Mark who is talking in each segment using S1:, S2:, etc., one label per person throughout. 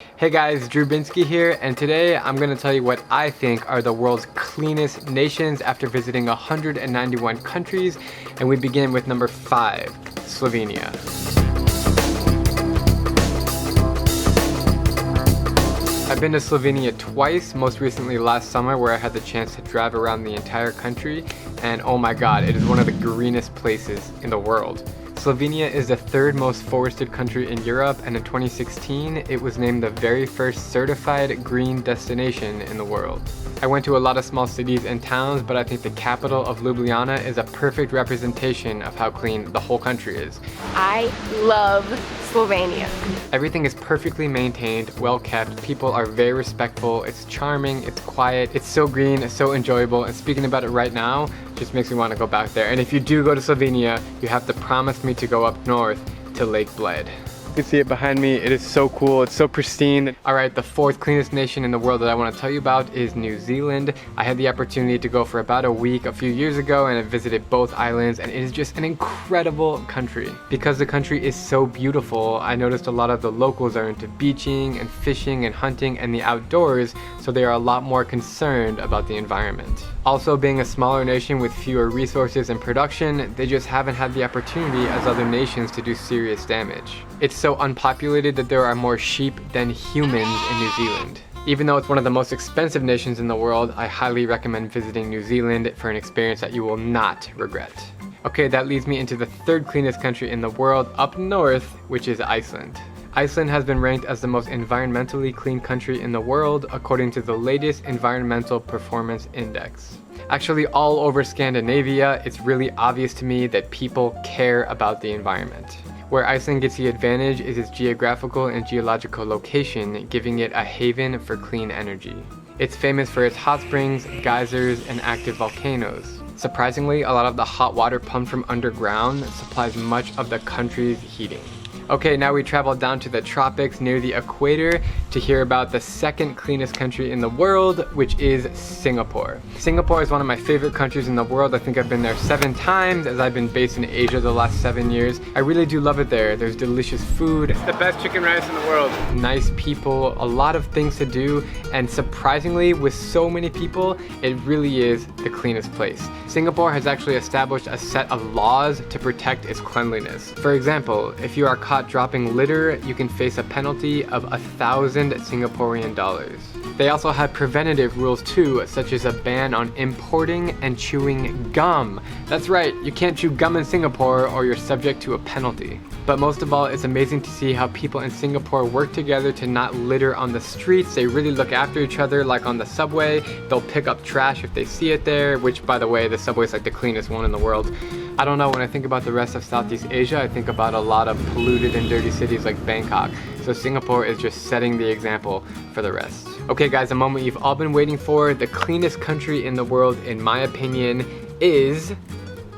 S1: Hey guys, Drew Binsky here, and today I'm going to tell you what I think are the world's cleanest nations after visiting 191 countries, and we begin with number 5, Slovenia. I've been to Slovenia twice, most recently last summer where I had the chance to drive around the entire country, and oh my god, it is one of the greenest places in the world. Slovenia is the third most forested country in Europe, and in 2016, it was named the very first certified green destination in the world. I went to a lot of small cities and towns, but I think the capital of Ljubljana is a perfect representation of how clean the whole country is.
S2: I love Slovenia.
S1: Everything is perfectly maintained, well kept, people are very respectful, it's charming, it's quiet, it's so green, it's so enjoyable, and speaking about it right now, just makes me want to go back there. And if you do go to Slovenia, you have to promise me to go up north to Lake Bled. You can see it behind me. It is so cool. It's so pristine. All right, the fourth cleanest nation in the world that I want to tell you about is New Zealand. I had the opportunity to go for about a week a few years ago, and I visited both islands, and it is just an incredible country. Because the country is so beautiful, I noticed a lot of the locals are into beaching and fishing and hunting and the outdoors, so they are a lot more concerned about the environment. Also, being a smaller nation with fewer resources and production, they just haven't had the opportunity as other nations to do serious damage. It's so unpopulated that there are more sheep than humans in New Zealand. Even though it's one of the most expensive nations in the world, I highly recommend visiting New Zealand for an experience that you will not regret. Okay, that leads me into the third cleanest country in the world, up north, which is Iceland. Iceland has been ranked as the most environmentally clean country in the world according to the latest Environmental Performance Index. Actually, all over Scandinavia, it's really obvious to me that people care about the environment. Where Iceland gets the advantage is its geographical and geological location, giving it a haven for clean energy. It's famous for its hot springs, geysers, and active volcanoes. Surprisingly, a lot of the hot water pumped from underground supplies much of the country's heating. Okay, now we travel down to the tropics near the equator to hear about the second cleanest country in the world, which is Singapore. Singapore is one of my favorite countries in the world. I think I've been there 7 times as I've been based in Asia the last 7 years. I really do love it there. There's delicious food. It's the best chicken rice in the world. Nice people, a lot of things to do, and surprisingly, with so many people, it really is the cleanest place. Singapore has actually established a set of laws to protect its cleanliness. For example, if you are caught dropping litter, you can face a penalty of 1,000 Singaporean dollars. They also have preventative rules too, such as a ban on importing and chewing gum. That's right, you can't chew gum in Singapore or you're subject to a penalty. But most of all, it's amazing to see how people in Singapore work together to not litter on the streets. They really look after each other, like on the subway. They'll pick up trash if they see it there, which by the way, the subway is like the cleanest one in the world. I don't know, when I think about the rest of Southeast Asia, I think about a lot of polluted and dirty cities like Bangkok. So Singapore is just setting the example for the rest. Okay guys, a moment you've all been waiting for. The cleanest country in the world, in my opinion, is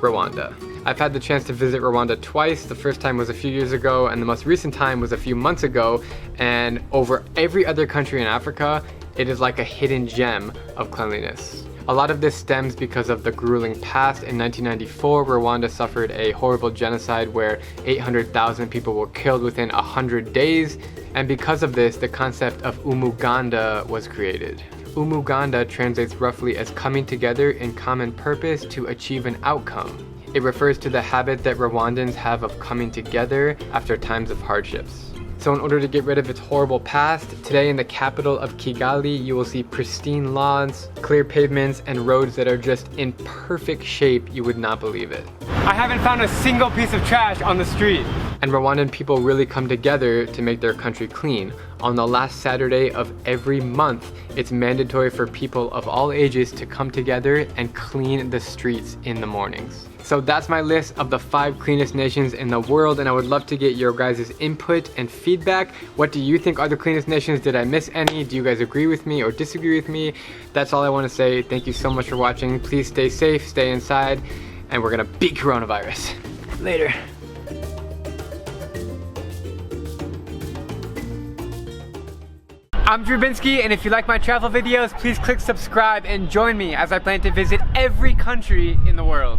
S1: Rwanda. I've had the chance to visit Rwanda twice. The first time was a few years ago, and the most recent time was a few months ago. And over every other country in Africa, it is like a hidden gem of cleanliness. A lot of this stems because of the grueling past. In 1994, Rwanda suffered a horrible genocide where 800,000 people were killed within 100 days. And because of this, the concept of umuganda was created. Umuganda translates roughly as coming together in common purpose to achieve an outcome. It refers to the habit that Rwandans have of coming together after times of hardships. So in order to get rid of its horrible past, today in the capital of Kigali, you will see pristine lawns, clear pavements, and roads that are just in perfect shape. You would not believe it. I haven't found a single piece of trash on the street. And Rwandan people really come together to make their country clean. On the last Saturday of every month, it's mandatory for people of all ages to come together and clean the streets in the mornings. So that's my list of the 5 cleanest nations in the world, and I would love to get your guys' input and feedback. What do you think are the cleanest nations? Did I miss any? Do you guys agree with me or disagree with me? That's all I want to say. Thank you so much for watching. Please stay safe, stay inside, and we're gonna beat coronavirus. Later. I'm Drew Binsky, and if you like my travel videos, please click subscribe and join me as I plan to visit every country in the world.